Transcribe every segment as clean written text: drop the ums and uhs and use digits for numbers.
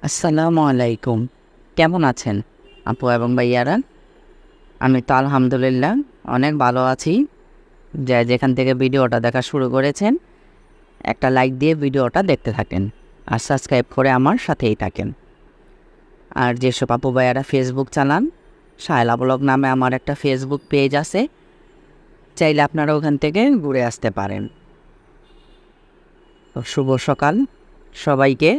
আসসালামু আলাইকুম। কেমন আছেন আপু এবং ভাইয়ারা? আমি তো আলহামদুলিল্লাহ অনেক ভালো আছি। যেখান থেকে ভিডিওটা দেখা শুরু করেছেন, একটা লাইক দিয়ে ভিডিওটা দেখতে থাকেন আর সাবস্ক্রাইব করে আমার সাথেই থাকেন। আর যেসব আপু ভাইয়ারা ফেসবুক চালান, শায়লা ব্লগ নামে আমার একটা ফেসবুক পেজ আছে, চাইলে আপনারা ওখান থেকে ঘুরে আসতে পারেন। তো শুভ সকাল সবাইকে।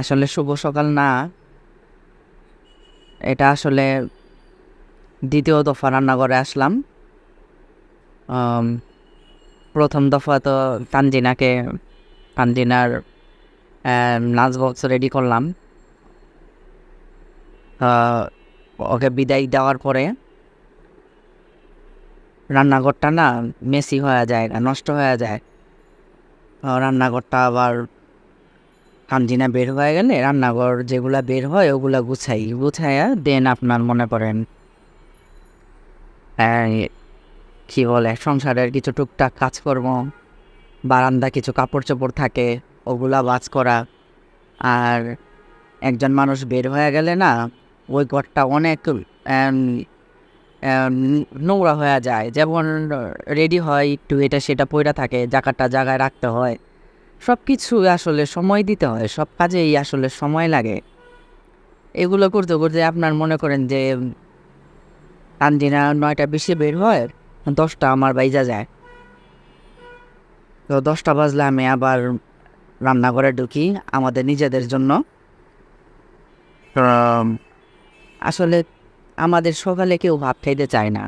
আসলে শুভ সকাল না, এটা আসলে দ্বিতীয় দফা রান্নাঘরে আসলাম। প্রথম দফা তো তানজিনার লাঞ্চ বক্স রেডি করলাম। ওকে বিদায় দেওয়ার পরে রান্নাঘরটা না মেসি হয়ে যায়, নষ্ট হয়ে যায়। রান্নাঘরটা আবার তানজিনা বের হয়ে গেলে রান্নাঘর যেগুলা বের হয় ওগুলা গুছাইয়া দেন আপনার মনে করেন কী বলে সংসারের কিছু টুকটাক কাজকর্ম, বারান্দা কিছু কাপড় চোপড় থাকে ওগুলা ভাঁজ করা। আর একজন মানুষ বের হয়ে গেলে না ওই ঘরটা অনেক নোংরা হয়ে যায়। যেমন রেডি হয় একটু এটা সেটা পইরা থাকে, জায়গাটা জায়গায় রাখতে হয়, সব কিছু আসলে সময় দিতে হয়, সব কাজেই আসলে সময় লাগে। এগুলো করতে করতে আপনার মনে করেন যে তানজিনা 9টা বেশি বের হয়, 10টা আমার বাইজা যায়। তো 10টা বাজলে আমি আবার রান্নাঘরে ঢুকি আমাদের নিজেদের জন্য। আসলে আমাদের সকালে কেউ ভাত খাইতে চায় না।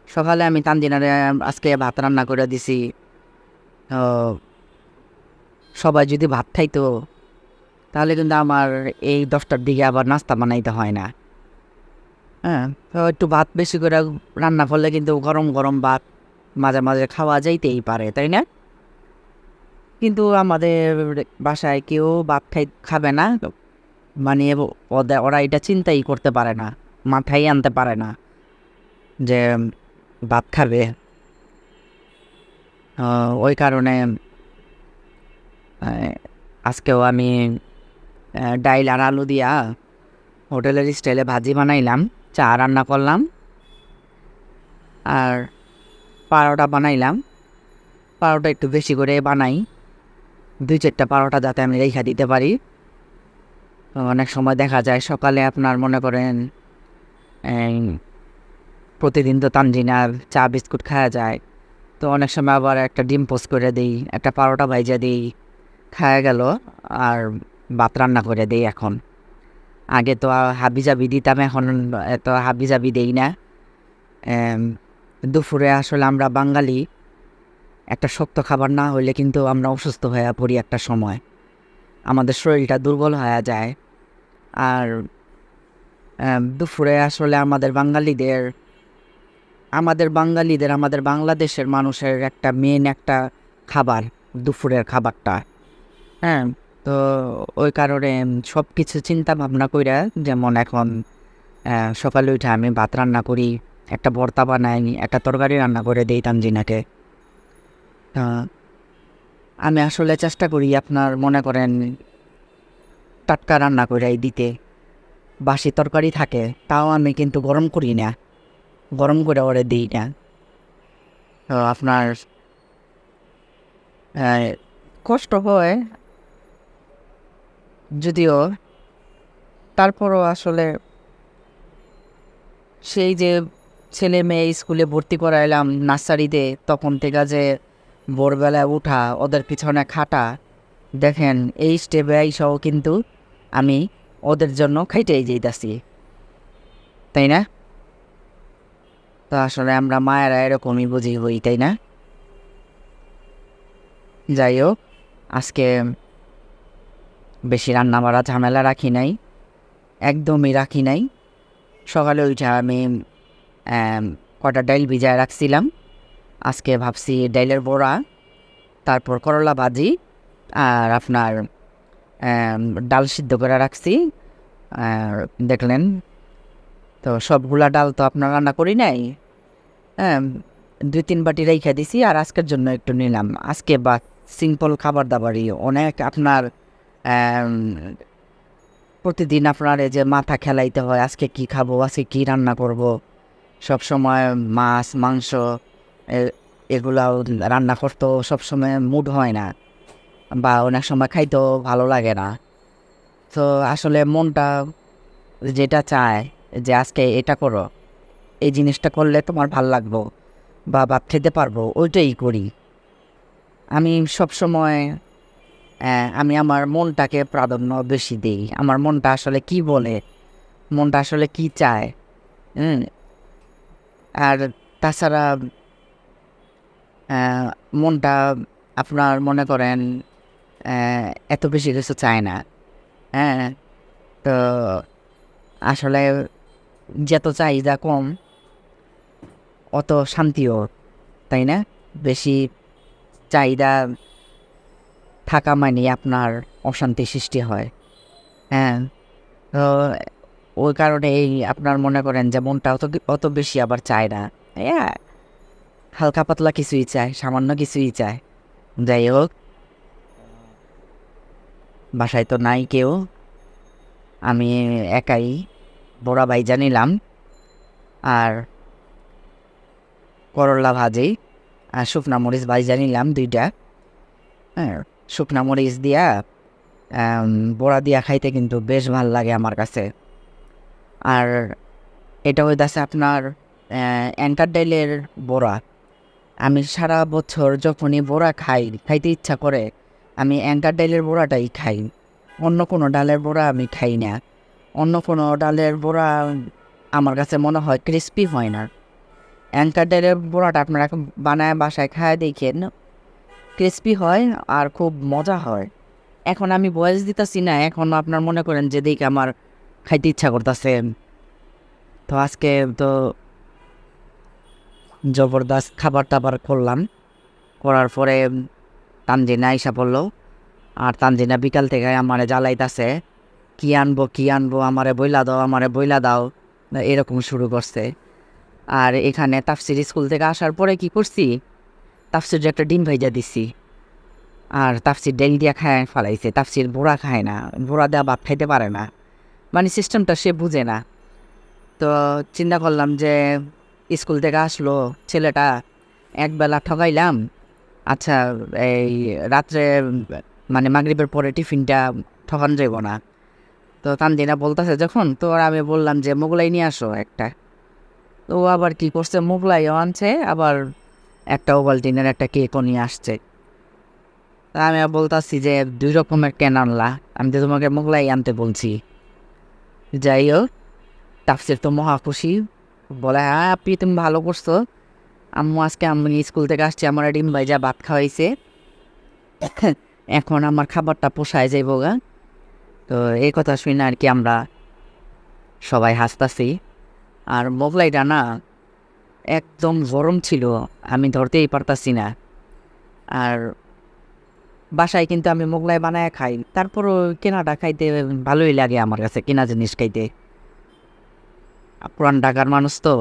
সকালে আমি তানজিনারে আজকে ভাত রান্না করে দিছি। সবাই যদি ভাত খাইতো তাহলে কিন্তু আমার এই 10টার দিকে আবার নাস্তা বানাইতে হয় না। হ্যাঁ, তো একটু ভাত বেশি করে রান্না করলে কিন্তু গরম গরম ভাত মাঝে মাঝে খাওয়া যাইতেই পারে, তাই না? কিন্তু আমাদের বাসায় কেউ ভাত খাবে না। মানে ওরা এটা চিন্তাই করতে পারে না, মাথায় আনতে পারে না যে ভাত খাবে। ওই কারণে আজকেও আমি ডাইল আর আলু দিয়া হোটেলের স্টাইলে ভাজি বানাইলাম, চা রান্না করলাম আর পারোটা বানাইলাম। পারোটা একটু বেশি করে বানাই, 2-4টা পারোটা যাতে আমি রেখা দিতে পারি। অনেক সময় দেখা যায় সকালে আপনার মনে করেন প্রতিদিন তো তানজিনার চা বিস্কুট খাওয়া যায়, তো অনেক সময় আবার একটা ডিম পোস্ট করে দিই, একটা পারোটা ভাইজা দিই, খাওয়া গেল। আর ভাত রান্না করে দিই এখন। আগে তো হাবিজাবি দিতাম, এখন এত হাবিজাবি দেই না। দুপুরে আসলে আমরা বাঙালি, একটা শক্ত খাবার না হইলে কিন্তু আমরা অসুস্থ হয়ে পড়ি একটা সময়, আমাদের শরীরটা দুর্বল হয়ে যায়। আর দুপুরে আসলে আমাদের আমাদের বাংলাদেশের মানুষের একটা মেন একটা খাবার দুপুরের খাবারটা। হ্যাঁ, তো ওই কারণে সব কিছু চিন্তা ভাবনা কইরা, যেমন এখন সকালে উঠে আমি ভাত রান্না করি, একটা ভর্তা বানাই, একটা তরকারি রান্না করে দিই তানজিনাকে। আমি আসলে চেষ্টা করি আপনার মনে করেন টাটকা রান্না করে দিতে। বাসি তরকারি থাকে তাও আমি কিন্তু গরম করি না, গরম করে ওরে দিই না। তো আপনার কষ্ট হয় যদিও, তারপরও আসলে সেই যে ছেলে মেয়ে স্কুলে ভর্তি করাইলাম নার্সারিতে, তখন থেকে যে ভোরবেলায় উঠা ওদের পিছনে খাটা, দেখেন এই স্টেপে আইসাও কিন্তু আমি ওদের জন্য খাইতেই যাইতাছি, তাই না? তো আসলে আমরা মায়েরা এরকমই বুঝি হই, তাই না? যাই হোক, আজকে বেশি রান্না বাড়া ঝামেলা রাখি নাই, একদমই রাখি নাই। সকালে উঠে আমি কটা ডাইল ভিজায় রাখছিলাম। আজকে ভাবছি ডাইলের বড়া, তারপর করলা ভাজি, আর আপনার ডাল সিদ্ধ করে রাখছি। দেখলেন তো সবগুলা ডাল তো আপনার রান্না করি নাই। হ্যাঁ, 2-3 বাটি রেখে দিছি আর আজকের জন্য একটু নিলাম। আজকে বা সিম্পল খাবার দাবারই অনেক আপনার আম, প্রতিদিন আপনার এই যে মাথা খেলাইতে হয়, আজকে কি খাবো, আজকে কি রান্না করব, সব সময় মাছ মাংস এগুলাও রান্না করতেও সবসময় মুড হয় না, বা অনেক সময় খাইতেও ভালো লাগে না। তো আসলে মনটা যেটা চায় যে আজকে এটা করো, এই জিনিসটা করলে তোমার ভাল লাগবো বা ভাত খেতে পারবো, ওইটাই করি। আমি সবসময় আমি আমার মনটাকে প্রাধান্য বেশি দিই। আমার মনটা আসলে কি বলে, মনটা আসলে কি চায়। হুম। আর তাছাড়া মনটা আপনার মনে করেন এত বেশি কিছু চায় না। হ্যাঁ, তো আসলে যত চাহিদা কম অত শান্তিও, তাই না? বেশি চাহিদা থাকা মানে আপনার অশান্তি সৃষ্টি হয়। হ্যাঁ, তো ওই কারণে এই আপনার মনে করেন যে মনটা অত অত বেশি আবার চায় না। হ্যাঁ, হালকা পাতলা কিছুই চায়, সামান্য কিছুই চায়। যাই হোক, বাসায় তো নাই কেউ, আমি একাই বড়া ভাইজা নিলাম আর করলা ভাজি আর শুকনা মরিচ ভাইজা নিলাম 2টা। হ্যাঁ, শুকনা মরিচ দিয়া বড়া দিয়া খাইতে কিন্তু বেশ ভাল লাগে আমার কাছে। আর এটা হইতাছে আপনার অ্যাঙ্কার ডাইলের বড়া। আমি সারা বছর যখনই বড়া খাইতে ইচ্ছা করে, আমি অ্যাঙ্কার ডাইলের বড়াটাই খাই। অন্য কোনো ডালের বড়া আমি খাই না। অন্য কোনো ডালের বড়া আমার কাছে মনে হয় ক্রিস্পি হয় না। অ্যাঙ্কার ডালের বড়াটা আপনারা বানায় বাসায় খায় দেখেন, ক্রিস্পি হয় আর খুব মজা হয়। এখন আমি বয়স দিতেছি না, এখন আপনার মনে করেন যে দেখে আমার খাইতে ইচ্ছা করতেছে। তো আজকে তো জবরদস্ত খাবার টাবার করলাম, করার পরে তানজিনা আইসা পড়লো। আর তানজিনা বিকাল থেকে আমারে জ্বালাইতাছে, কি আনবো কি আনবো, আমারে বইলা দাও আমারে বইলা দাও, এরকম শুরু করছে। আর এখানে তাফসির স্কুল থেকে আসার পরে কি করছি, তাফসির একটা ডিম ভাইজা দিছি। আর তাফসির ডেল দিয়া খায় ফেলাইছে। তাফসির বোড়া খায় না, বোড়া দেওয়া ভাত খাইতে পারে না, মানে সিস্টেমটা সে বুঝে না। তো চিন্তা করলাম যে স্কুল থেকে আসলো ছেলেটা, একবেলা ঠকাইলাম। আচ্ছা, এই রাত্রে মানে মাগরিবের পরে টিফিনটা ঠকান যাব না। তো তানজিনা বলতেছে যখন, তো আর আমি বললাম যে মোগলাই নিয়ে আসো একটা। তো ও আবার কি করছে, মোগলাইও আনছে, আবার একটা ওভালটিনের একটা কেকও নিয়ে আসছে। তা আমি বলতাছি যে 2 রকমের কেন আনলা, আমি তো তোমাকে মোগলাই আনতে বলছি। যাই হোক, তাফসির তো মহা খুশি, বলে হ্যাঁ আপনি তুমি ভালো করছো, আম্মু আজকে আমি স্কুল থেকে আসছি, আমার ডিম ভাইজা ভাত খাওয়াইছে, এখন আমার খাবারটা পোষায় যাইব গা। তো এই কথা শুনে আর কি আমরা সবাই হাসতাছি। আর মোগলাইটা না একদম গরম ছিল, আমি ধরতেই পারতাছি না। আর বাসায় কিন্তু আমি মোগলাই বানায় খাই, তারপরও কেনাটা খাইতে ভালোই লাগে আমার কাছে, কেনা জিনিস খাইতে। পুরান ঢাকার মানুষ তো,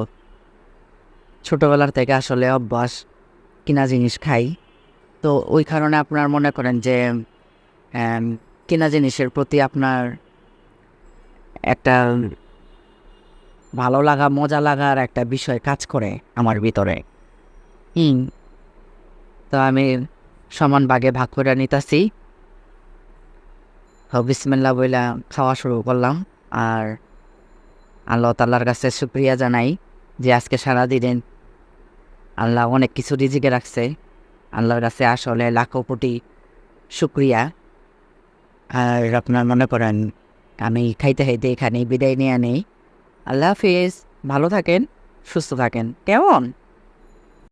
ছোটোবেলার থেকে আসলে অভ্যাস কিনা জিনিস খাই। তো ওই কারণে আপনার মনে করেন যে কেনা জিনিসের প্রতি আপনার একটা ভালো লাগা মজা লাগার একটা বিষয় কাজ করে আমার ভিতরে। হুম। তো আমি সমান ভাগে ভাগ করে নিতেছি, বিসমিল্লাহ বইলা খাওয়া শুরু করলাম। আর আল্লাহ তাআলার কাছে শুকরিয়া জানাই যে আজকে সারাদিন আল্লাহ অনেক কিছু রিজিকে রাখছে। আল্লাহর কাছে আসলে লাখো কোটি শুকরিয়া। আর আপনার মনে করেন আমি খাইতে খাইতে এখানেই বিদায় নিয়ে নেই। আল্লাহ হাফিজ, ভালো থাকেন, সুস্থ থাকেন, কেমন?